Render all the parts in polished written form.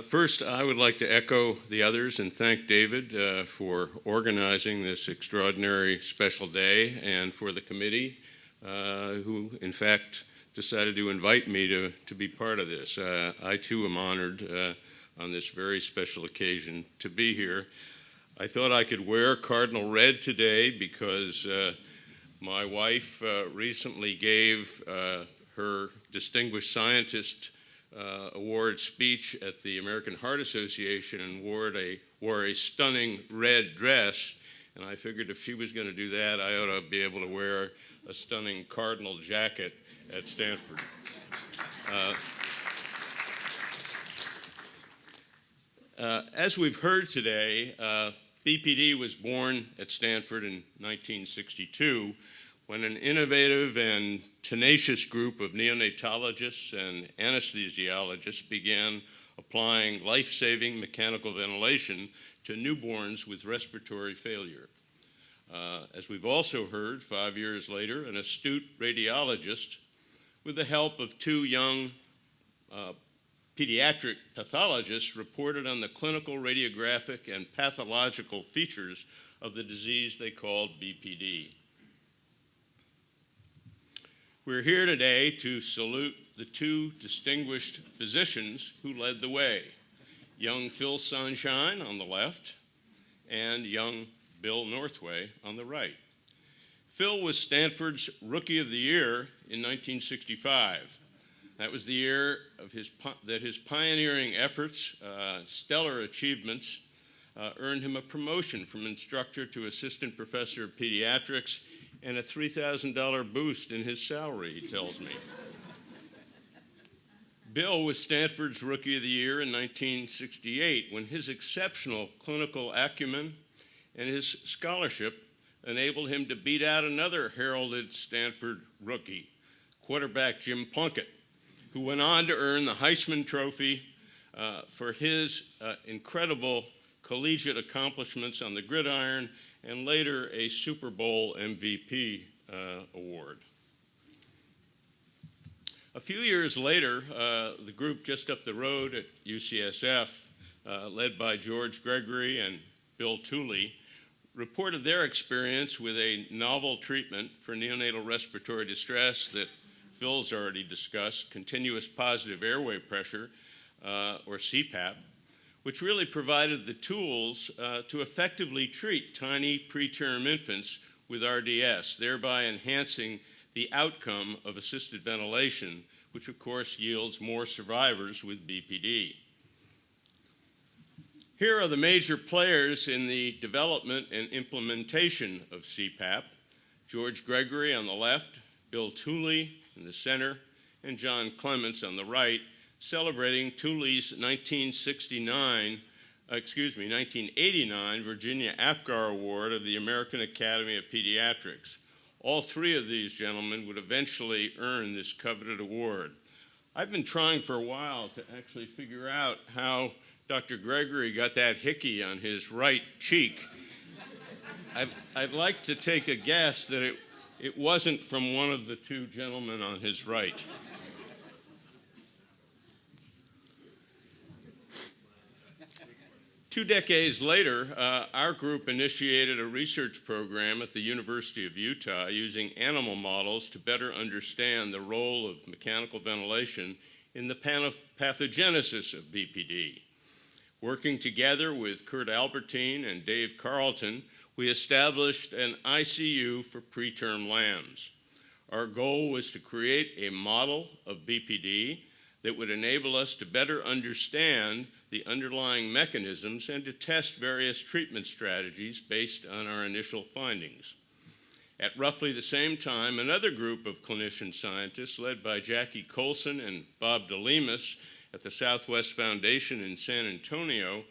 First, I would like to echo the others and thank David for organizing this extraordinary special day, and for the committee who, in fact, decided to invite me to be part of this. I, too, am honored on this very special occasion to be here. I thought I could wear cardinal red today because my wife recently gave her Distinguished Scientist award speech at the American Heart Association and wore a stunning red dress, and I figured if she was going to do that, I ought to be able to wear a stunning cardinal jacket at Stanford. As we've heard today, BPD was born at Stanford in 1962 when an innovative and tenacious group of neonatologists and anesthesiologists began applying life-saving mechanical ventilation to newborns with respiratory failure. As we've also heard, 5 years later, an astute radiologist, with the help of two young pediatric pathologists, reported on the clinical, radiographic, and pathological features of the disease they called BPD. We're here today to salute the two distinguished physicians who led the way, young Phil Sunshine on the left and young Bill Northway on the right. Phil was Stanford's Rookie of the Year in 1965. That was the year of that his pioneering efforts, stellar achievements, earned him a promotion from instructor to assistant professor of pediatrics and a $3,000 boost in his salary, he tells me. Bill was Stanford's Rookie of the Year in 1968 when his exceptional clinical acumen and his scholarship enabled him to beat out another heralded Stanford rookie, quarterback Jim Plunkett, who went on to earn the Heisman Trophy for his incredible collegiate accomplishments on the gridiron, and later a Super Bowl MVP award. A few years later, the group just up the road at UCSF, led by George Gregory and Bill Tooley, reported their experience with a novel treatment for neonatal respiratory distress that Phil's already discussed, continuous positive airway pressure, or CPAP, which really provided the tools to effectively treat tiny preterm infants with RDS, thereby enhancing the outcome of assisted ventilation, which of course yields more survivors with BPD. Here are the major players in the development and implementation of CPAP: George Gregory on the left, Bill Tooley in the center, and John Clements on the right, celebrating Tooley's 1989 Virginia Apgar Award of the American Academy of Pediatrics. All three of these gentlemen would eventually earn this coveted award. I've been trying for a while to actually figure out how Dr. Gregory got that hickey on his right cheek. I'd like to take a guess that it wasn't from one of the two gentlemen on his right. Two decades later, our group initiated a research program at the University of Utah using animal models to better understand the role of mechanical ventilation in the pathogenesis of BPD. Working together with Kurt Albertine and Dave Carlton, we established an ICU for preterm lambs. Our goal was to create a model of BPD that would enable us to better understand the underlying mechanisms and to test various treatment strategies based on our initial findings. At roughly the same time, another group of clinician scientists led by Jackie Colson and Bob DeLemus at the Southwest Foundation in San Antonio,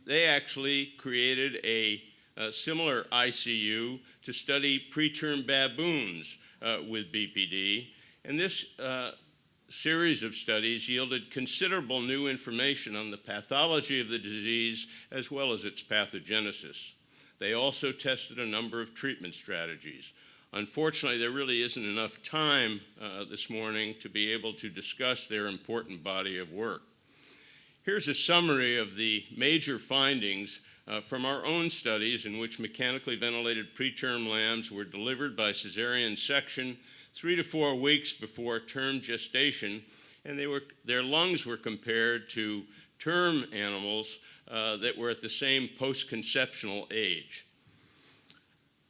they actually created a similar ICU to study preterm baboons with BPD, and this series of studies yielded considerable new information on the pathology of the disease as well as its pathogenesis. They also tested a number of treatment strategies. Unfortunately, there really isn't enough time this morning to be able to discuss their important body of work. Here's a summary of the major findings from our own studies in which mechanically ventilated preterm lambs were delivered by cesarean section 3 to 4 weeks before term gestation, and their lungs were compared to term animals that were at the same post-conceptional age.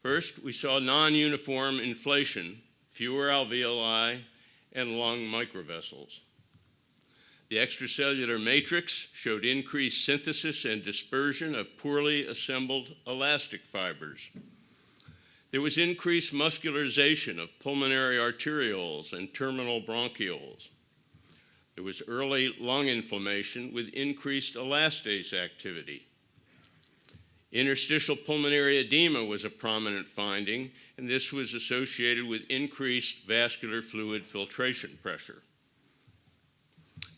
First, we saw non-uniform inflation, fewer alveoli, and lung microvessels. The extracellular matrix showed increased synthesis and dispersion of poorly assembled elastic fibers. There was increased muscularization of pulmonary arterioles and terminal bronchioles. There was early lung inflammation with increased elastase activity. Interstitial pulmonary edema was a prominent finding, and this was associated with increased vascular fluid filtration pressure.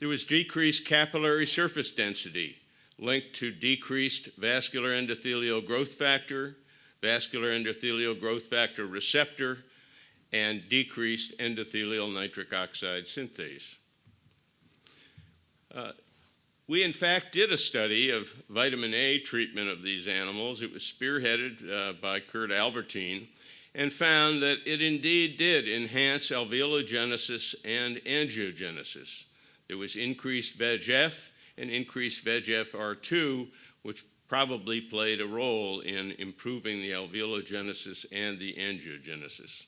There was decreased capillary surface density linked to decreased vascular endothelial growth factor, vascular endothelial growth factor receptor, and decreased endothelial nitric oxide synthase. We, in fact, did a study of vitamin A treatment of these animals. It was spearheaded by Kurt Albertine, and found that it indeed did enhance alveologenesis and angiogenesis. There was increased VEGF and increased VEGF-R2, which probably played a role in improving the alveologenesis and the angiogenesis.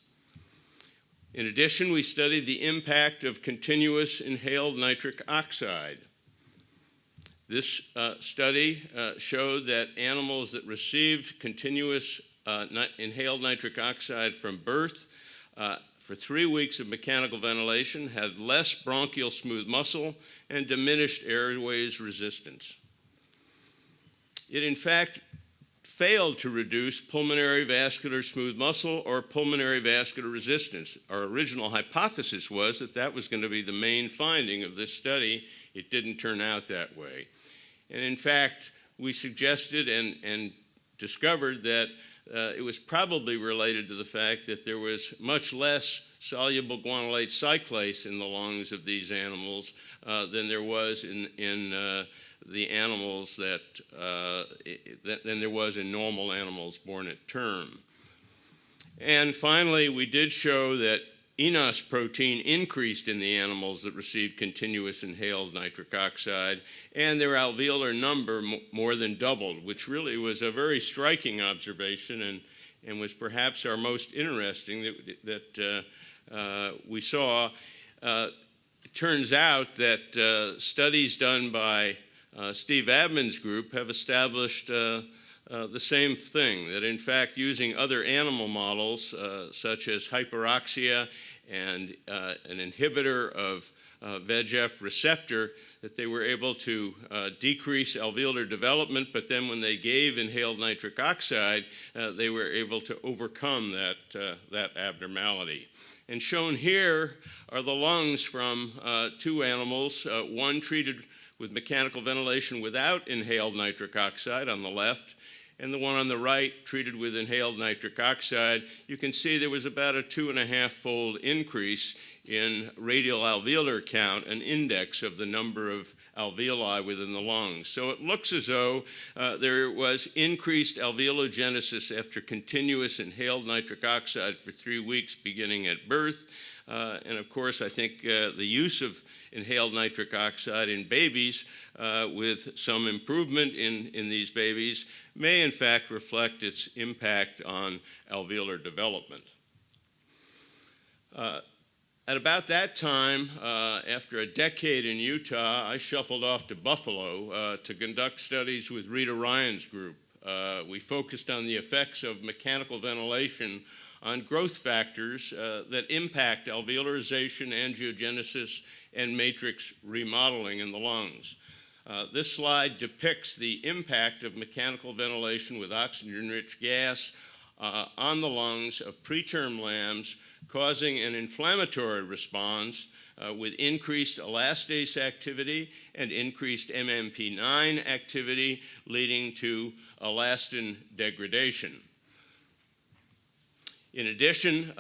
In addition, we studied the impact of continuous inhaled nitric oxide. This study showed that animals that received continuous inhaled nitric oxide from birth for 3 weeks of mechanical ventilation had less bronchial smooth muscle and diminished airways resistance. It, in fact, failed to reduce pulmonary vascular smooth muscle or pulmonary vascular resistance. Our original hypothesis was that that was going to be the main finding of this study. It didn't turn out that way. And in fact, we suggested and discovered that it was probably related to the fact that there was much less soluble guanylate cyclase in the lungs of these animals than there was in the animals than there was in normal animals born at term. And finally, we did show that eNOS protein increased in the animals that received continuous inhaled nitric oxide, and their alveolar number more than doubled, which really was a very striking observation and was perhaps our most interesting that we saw. It turns out that studies done by Steve Abman's group have established the same thing, that in fact using other animal models such as hyperoxia and an inhibitor of VEGF receptor, that they were able to decrease alveolar development, but then when they gave inhaled nitric oxide, they were able to overcome that abnormality. And shown here are the lungs from 2 animals, one treated with mechanical ventilation without inhaled nitric oxide on the left, and the one on the right treated with inhaled nitric oxide. You can see there was about a 2.5-fold increase in radial alveolar count, an index of the number of alveoli within the lungs. So it looks as though there was increased alveologenesis after continuous inhaled nitric oxide for 3 weeks beginning at birth. And of course, I think the use of inhaled nitric oxide in babies with some improvement in these babies may in fact reflect its impact on alveolar development. At about that time, after a decade in Utah, I shuffled off to Buffalo to conduct studies with Rita Ryan's group. We focused on the effects of mechanical ventilation on growth factors that impact alveolarization, angiogenesis, and matrix remodeling in the lungs. This slide depicts the impact of mechanical ventilation with oxygen-rich gas on the lungs of preterm lambs, causing an inflammatory response with increased elastase activity and increased MMP9 activity, leading to elastin degradation. In addition,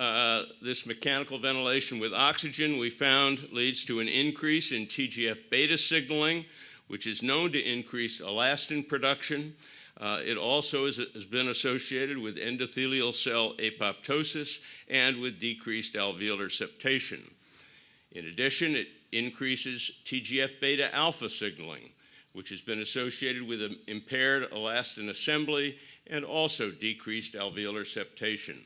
this mechanical ventilation with oxygen we found leads to an increase in TGF-beta signaling, which is known to increase elastin production. It also has been associated with endothelial cell apoptosis and with decreased alveolar septation. In addition, it increases TGF-beta alpha signaling, which has been associated with an impaired elastin assembly and also decreased alveolar septation.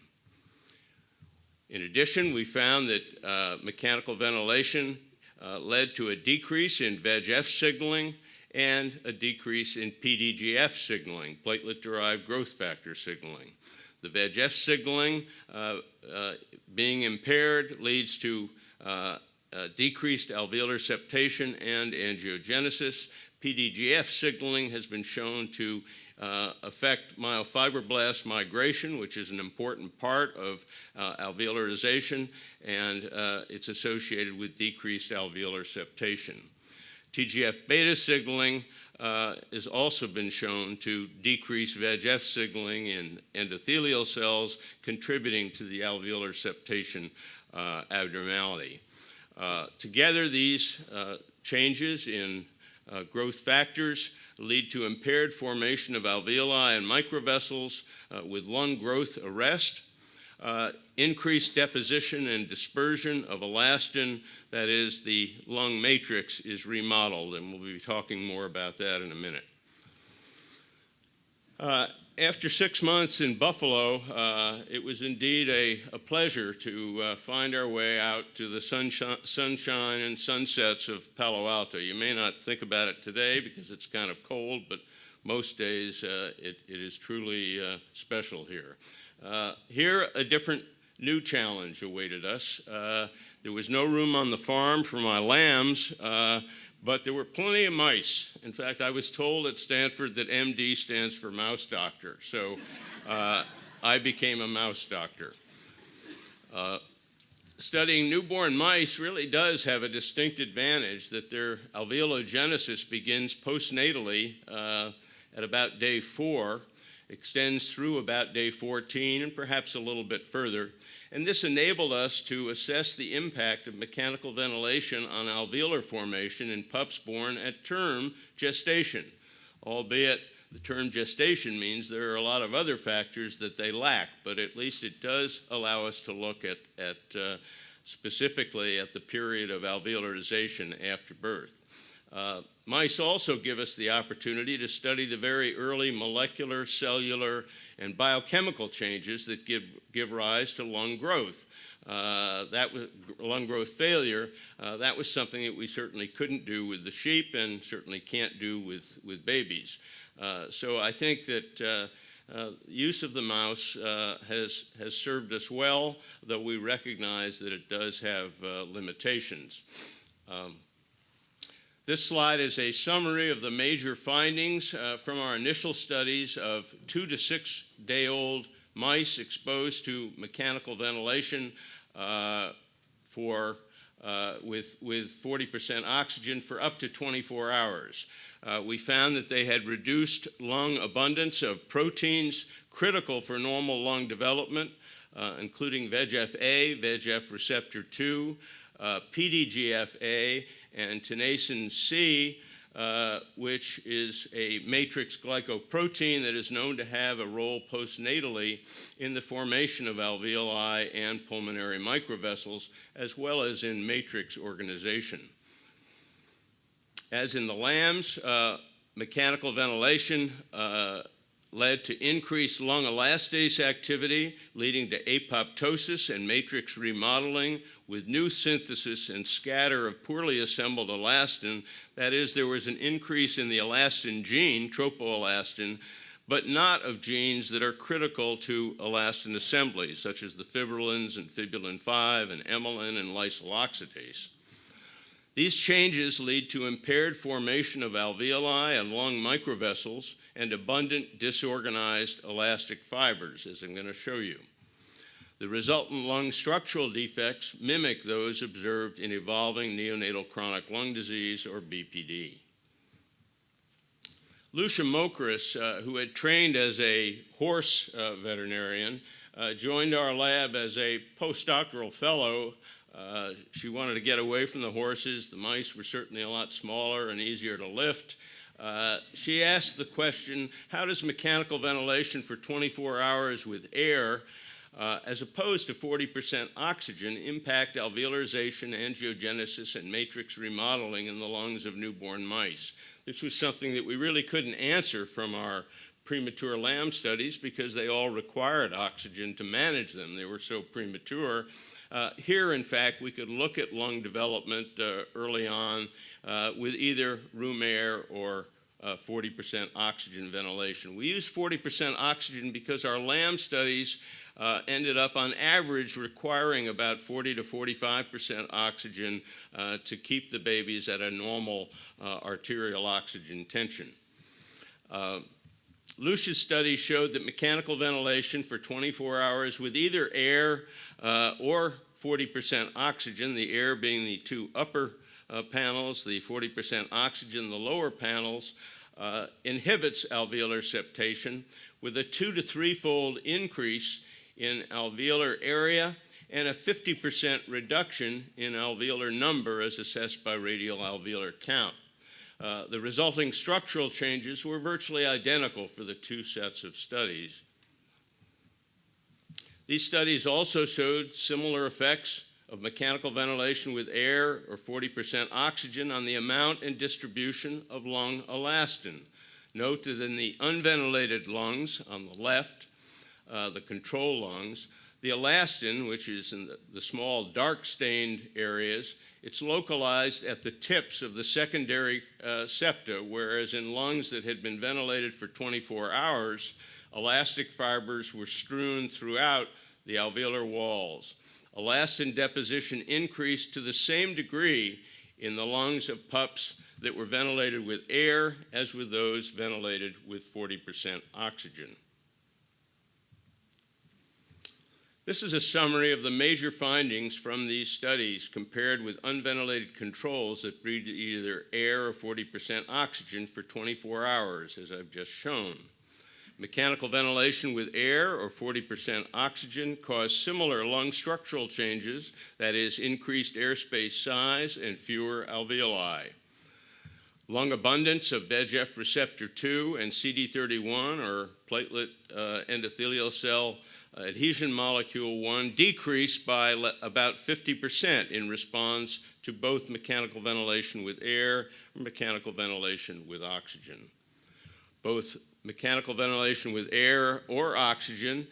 In addition, we found that mechanical ventilation led to a decrease in VEGF signaling and a decrease in PDGF signaling, platelet-derived growth factor signaling. The VEGF signaling being impaired leads to decreased alveolar septation and angiogenesis. PDGF signaling has been shown to affect myofibroblast migration, which is an important part of alveolarization, and it's associated with decreased alveolar septation. TGF-beta signaling has also been shown to decrease VEGF signaling in endothelial cells, contributing to the alveolar septation abnormality. Together, these changes in growth factors lead to impaired formation of alveoli and microvessels with lung growth arrest, increased deposition and dispersion of elastin, that is, the lung matrix is remodeled, and we'll be talking more about that in a minute. After 6 months in Buffalo, it was indeed a pleasure to find our way out to the sunshine and sunsets of Palo Alto. You may not think about it today because it's kind of cold, but most days it is truly special here. Here, a different new challenge awaited us. There was no room on the farm for my lambs, but there were plenty of mice. In fact, I was told at Stanford that MD stands for mouse doctor, so I became a mouse doctor. Studying newborn mice really does have a distinct advantage that their alveologenesis begins postnatally at about day 4, extends through about day 14, and perhaps a little bit further. And this enabled us to assess the impact of mechanical ventilation on alveolar formation in pups born at term gestation, albeit the term gestation means there are a lot of other factors that they lack, but at least it does allow us to look at specifically at the period of alveolarization after birth. Mice also give us the opportunity to study the very early molecular, cellular, and biochemical changes that give rise to lung growth. That was lung growth failure. That was something that we certainly couldn't do with the sheep and certainly can't do with babies. So I think that use of the mouse has served us well, though we recognize that it does have limitations. This slide is a summary of the major findings from our initial studies of 2 to 6 day old mice exposed to mechanical ventilation with 40% oxygen for up to 24 hours. We found that they had reduced lung abundance of proteins critical for normal lung development, including VEGF-A, VEGF receptor 2, PDGF-A, and tenacin C, which is a matrix glycoprotein that is known to have a role postnatally in the formation of alveoli and pulmonary microvessels, as well as in matrix organization. As in the lambs, mechanical ventilation led to increased lung elastase activity, leading to apoptosis and matrix remodeling with new synthesis and scatter of poorly assembled elastin. That is, there was an increase in the elastin gene, tropoelastin, but not of genes that are critical to elastin assembly, such as the fibrillins and fibrillin 5 and amylin and lysyl oxidase. These changes lead to impaired formation of alveoli and lung microvessels and abundant disorganized elastic fibers, as I'm going to show you. The resultant lung structural defects mimic those observed in evolving neonatal chronic lung disease, or BPD. Lucia Mokris, who had trained as a horse veterinarian, joined our lab as a postdoctoral fellow She wanted to get away from the horses. The mice were certainly a lot smaller and easier to lift. She asked the question, how does mechanical ventilation for 24 hours with air, as opposed to 40% oxygen, impact alveolarization, angiogenesis, and matrix remodeling in the lungs of newborn mice? This was something that we really couldn't answer from our premature lamb studies because they all required oxygen to manage them. They were so premature. Here, in fact, we could look at lung development early on with either room air or 40% oxygen ventilation. We used 40% oxygen because our lamb studies ended up on average requiring about 40 to 45% oxygen to keep the babies at a normal arterial oxygen tension. Lucia's study showed that mechanical ventilation for 24 hours with either air or 40% oxygen, the air being the two upper panels, the 40% oxygen, the lower panels, inhibits alveolar septation with a 2 to 3-fold increase in alveolar area and a 50% reduction in alveolar number as assessed by radial alveolar count. The resulting structural changes were virtually identical for the two sets of studies. These studies also showed similar effects of mechanical ventilation with air or 40% oxygen on the amount and distribution of lung elastin. Note that in the unventilated lungs on the left, the control lungs, the elastin, which is in the small dark-stained areas, it's localized at the tips of the secondary septa, whereas in lungs that had been ventilated for 24 hours, elastic fibers were strewn throughout the alveolar walls. Elastin deposition increased to the same degree in the lungs of pups that were ventilated with air as with those ventilated with 40% oxygen. This is a summary of the major findings from these studies compared with unventilated controls that breathed either air or 40% oxygen for 24 hours, as I've just shown. Mechanical ventilation with air or 40% oxygen caused similar lung structural changes, that is, increased airspace size and fewer alveoli. Lung abundance of VEGF receptor 2 and CD31, or platelet endothelial cell adhesion molecule 1, decreased by about 50% in response to both mechanical ventilation with air and mechanical ventilation with oxygen. Both mechanical ventilation with air or oxygen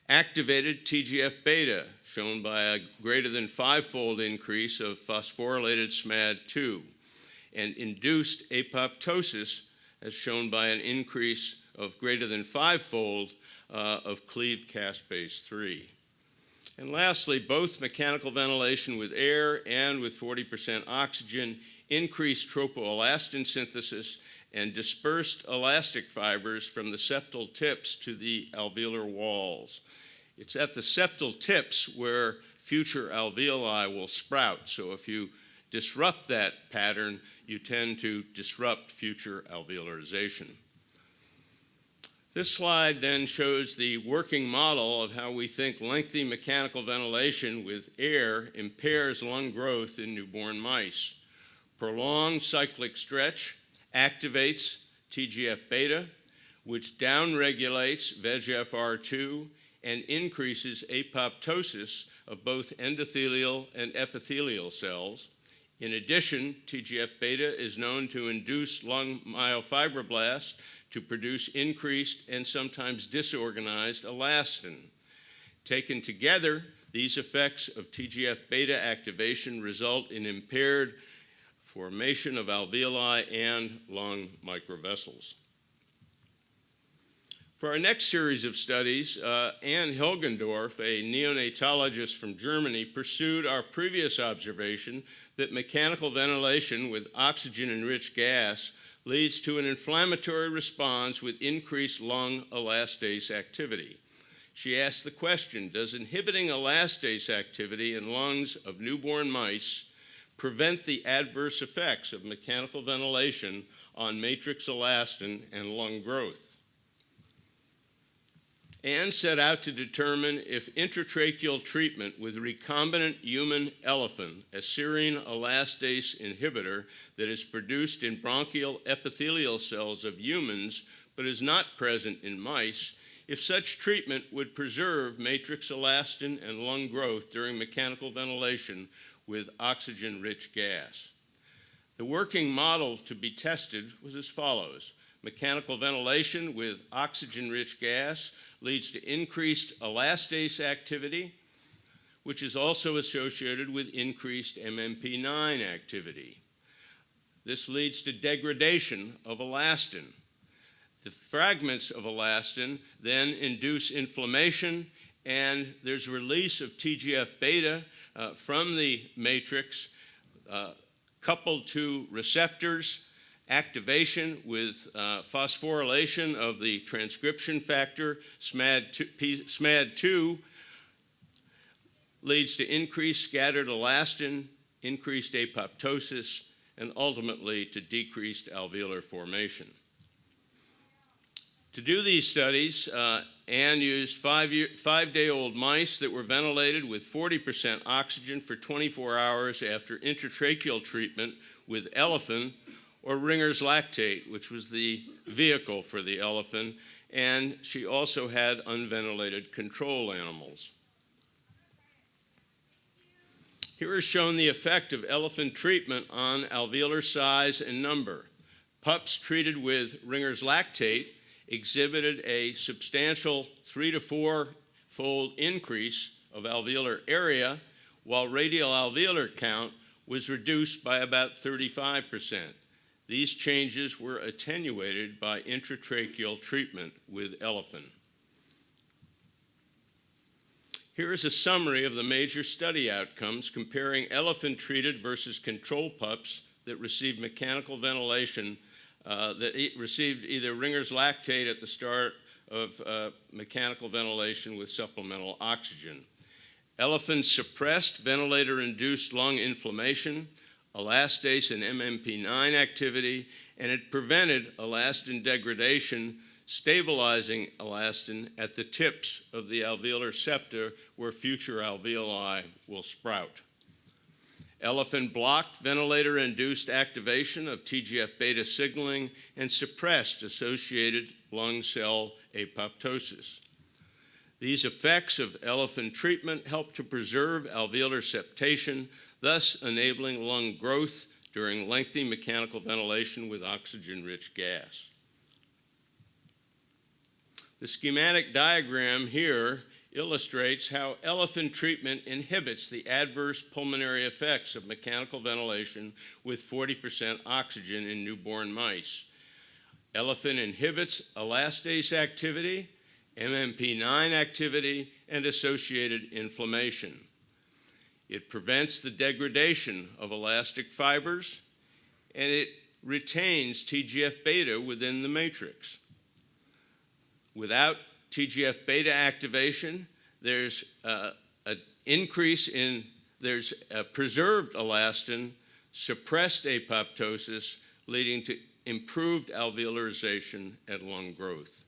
activated TGF-beta, shown by a greater than 5-fold increase of phosphorylated SMAD2, and induced apoptosis, as shown by an increase of greater than 5-fold of cleaved caspase 3. And lastly, both mechanical ventilation with air and with 40% oxygen increased tropoelastin synthesis and dispersed elastic fibers from the septal tips to the alveolar walls. It's at the septal tips where future alveoli will sprout. So if you disrupt that pattern, you tend to disrupt future alveolarization. This slide then shows the working model of how we think lengthy mechanical ventilation with air impairs lung growth in newborn mice. Prolonged cyclic stretch activates TGF-beta, which downregulates VEGFR2 and increases apoptosis of both endothelial and epithelial cells. In addition, TGF-beta is known to induce lung myofibroblasts to produce increased and sometimes disorganized elastin. Taken together, these effects of TGF-beta activation result in impaired formation of alveoli and lung microvessels. For our next series of studies, Anne Hilgendorf, a neonatologist from Germany, pursued our previous observation that mechanical ventilation with oxygen-enriched gas leads to an inflammatory response with increased lung elastase activity. She asked the question, does inhibiting elastase activity in lungs of newborn mice prevent the adverse effects of mechanical ventilation on matrix elastin and lung growth? and set out to determine if intratracheal treatment with recombinant human elephant, a serine elastase inhibitor that is produced in bronchial epithelial cells of humans but is not present in mice, if such treatment would preserve matrix elastin and lung growth during mechanical ventilation with oxygen-rich gas. The working model to be tested was as follows. Mechanical ventilation with oxygen-rich gas leads to increased elastase activity, which is also associated with increased MMP9 activity. This leads to degradation of elastin. The fragments of elastin then induce inflammation, and there's release of TGF-beta from the matrix coupled to receptors, activation with phosphorylation of the transcription factor, SMAD2, leads to increased scattered elastin, increased apoptosis, and ultimately to decreased alveolar formation. To do these studies, Anne used five-day-old mice that were ventilated with 40% oxygen for 24 hours after intratracheal treatment with elephant or Ringer's lactate, which was the vehicle for the elephant, and she also had unventilated control animals. Here is shown the effect of elephant treatment on alveolar size and number. Pups treated with Ringer's lactate exhibited a substantial 3 to 4-fold increase of alveolar area, while radial alveolar count was reduced by about 35%. These changes were attenuated by intratracheal treatment with elephant. Here is a summary of the major study outcomes comparing elephant-treated versus control pups that received mechanical ventilation, that received either Ringer's lactate at the start of mechanical ventilation with supplemental oxygen. Elephants suppressed ventilator-induced lung inflammation, elastase and MMP9 activity, and it prevented elastin degradation, stabilizing elastin at the tips of the alveolar septa where future alveoli will sprout. Elephant blocked ventilator-induced activation of TGF-beta signaling and suppressed associated lung cell apoptosis. These effects of elephant treatment help to preserve alveolar septation, thus enabling lung growth during lengthy mechanical ventilation with oxygen-rich gas. The schematic diagram here illustrates how elephant treatment inhibits the adverse pulmonary effects of mechanical ventilation with 40% oxygen in newborn mice. Elephant inhibits elastase activity, MMP9 activity, and associated inflammation. It prevents the degradation of elastic fibers, and it retains TGF-beta within the matrix. Without TGF-beta activation, there's an increase in, there's a preserved elastin, suppressed apoptosis, leading to improved alveolarization and lung growth.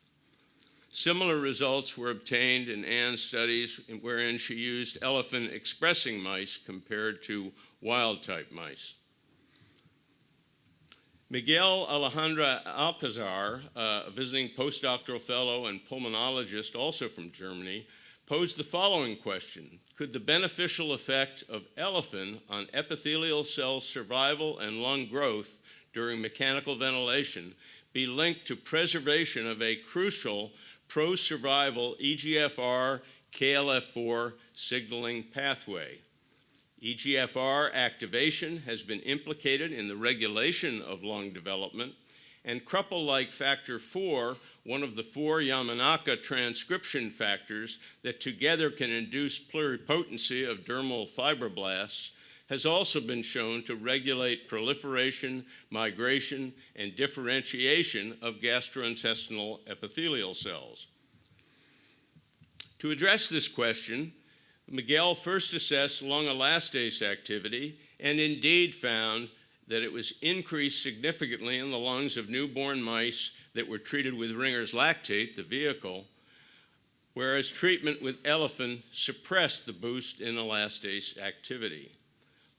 Similar results were obtained in Anne's studies wherein she used elephant-expressing mice compared to wild-type mice. Miguel Alejandra Alcazar, a visiting postdoctoral fellow and pulmonologist also from Germany, posed the following question. Could the beneficial effect of elephant on epithelial cell survival and lung growth during mechanical ventilation be linked to preservation of a crucial pro-survival EGFR KLF4 signaling pathway? EGFR activation has been implicated in the regulation of lung development, and Kruppel-like factor 4, one of the 4 Yamanaka transcription factors that together can induce pluripotency of dermal fibroblasts, has also been shown to regulate proliferation, migration, and differentiation of gastrointestinal epithelial cells. To address this question, Miguel first assessed lung elastase activity and indeed found that it was increased significantly in the lungs of newborn mice that were treated with Ringer's lactate, the vehicle, whereas treatment with elephant suppressed the boost in elastase activity.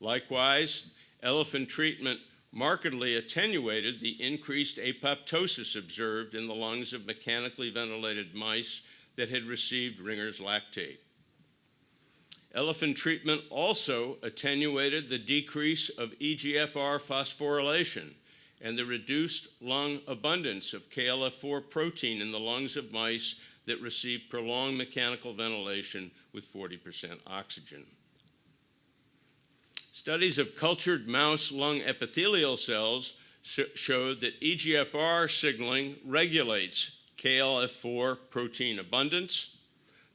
Likewise, elephant treatment markedly attenuated the increased apoptosis observed in the lungs of mechanically ventilated mice that had received Ringer's lactate. Elephant treatment also attenuated the decrease of EGFR phosphorylation and the reduced lung abundance of KLF4 protein in the lungs of mice that received prolonged mechanical ventilation with 40% oxygen. Studies of cultured mouse lung epithelial cells showed that EGFR signaling regulates KLF4 protein abundance,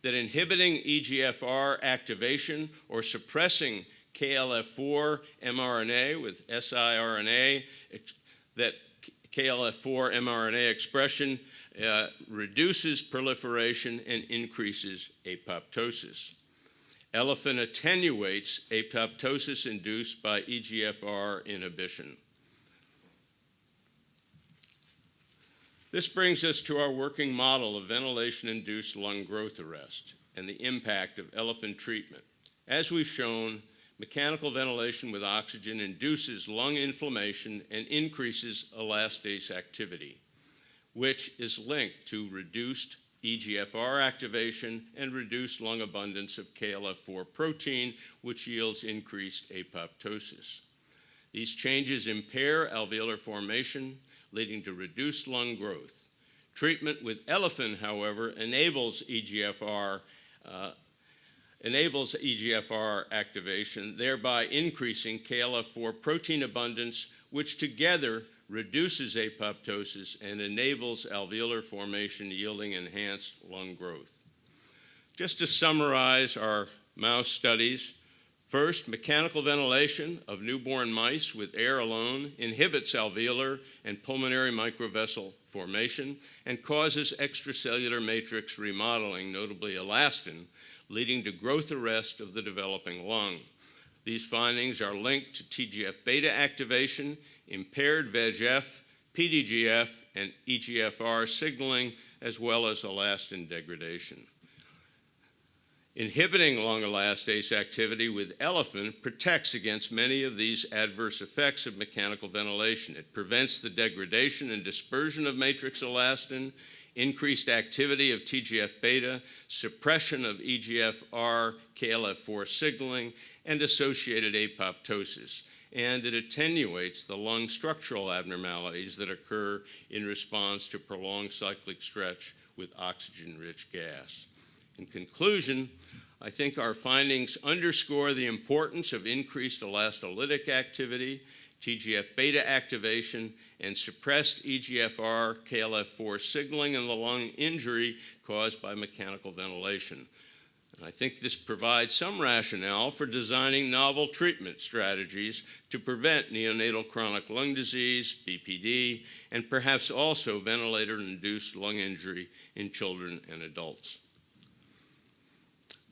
that inhibiting EGFR activation or suppressing KLF4 mRNA with siRNA, that KLF4 mRNA expression reduces proliferation and increases apoptosis. Elephant attenuates apoptosis induced by EGFR inhibition. This brings us to our working model of ventilation-induced lung growth arrest and the impact of elephant treatment. As we've shown, mechanical ventilation with oxygen induces lung inflammation and increases elastase activity, which is linked to reduced EGFR activation and reduced lung abundance of KLF4 protein, which yields increased apoptosis. These changes impair alveolar formation, leading to reduced lung growth. Treatment with elephant, however, enables EGFR activation, thereby increasing KLF4 protein abundance, which together reduces apoptosis and enables alveolar formation, yielding enhanced lung growth. Just to summarize our mouse studies, first, mechanical ventilation of newborn mice with air alone inhibits alveolar and pulmonary microvessel formation and causes extracellular matrix remodeling, notably elastin, leading to growth arrest of the developing lung. These findings are linked to TGF-beta activation, impaired VEGF, PDGF, and EGFR signaling, as well as elastin degradation. Inhibiting lung elastase activity with elephant protects against many of these adverse effects of mechanical ventilation. It prevents the degradation and dispersion of matrix elastin, increased activity of TGF-beta, suppression of EGFR, KLF4 signaling, and associated apoptosis. And it attenuates the lung structural abnormalities that occur in response to prolonged cyclic stretch with oxygen-rich gas. In conclusion, I think our findings underscore the importance of increased elastolytic activity, TGF-beta activation, and suppressed EGFR KLF4 signaling in the lung injury caused by mechanical ventilation. And I think this provides some rationale for designing novel treatment strategies to prevent neonatal chronic lung disease, BPD, and perhaps also ventilator-induced lung injury in children and adults.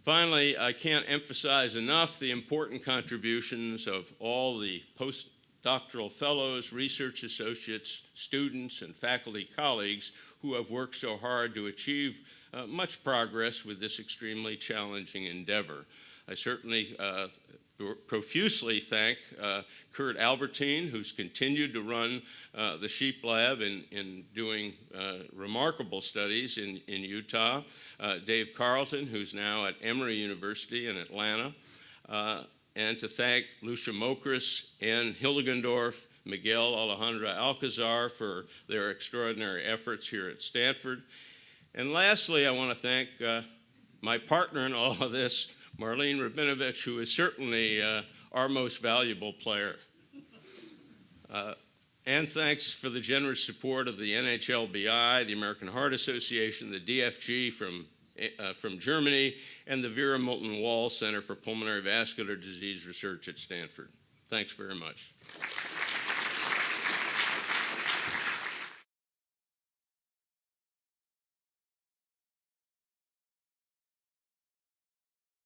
Finally, I can't emphasize enough the important contributions of all the postdoctoral fellows, research associates, students, and faculty colleagues who have worked so hard to achieve much progress with this extremely challenging endeavor. I certainly profusely thank Kurt Albertine, who's continued to run the Sheep Lab in doing remarkable studies in Utah, Dave Carlton, who's now at Emory University in Atlanta, and to thank Lucia Mokris, Ann Hildegendorf, Miguel Alejandra Alcazar for their extraordinary efforts here at Stanford. And lastly, I want to thank my partner in all of this, Marlene Rabinovich, who is certainly our most valuable player. And thanks for the generous support of the NHLBI, the American Heart Association, the DFG from Germany, and the Vera Moulton Wall Center for Pulmonary Vascular Disease Research at Stanford. Thanks very much.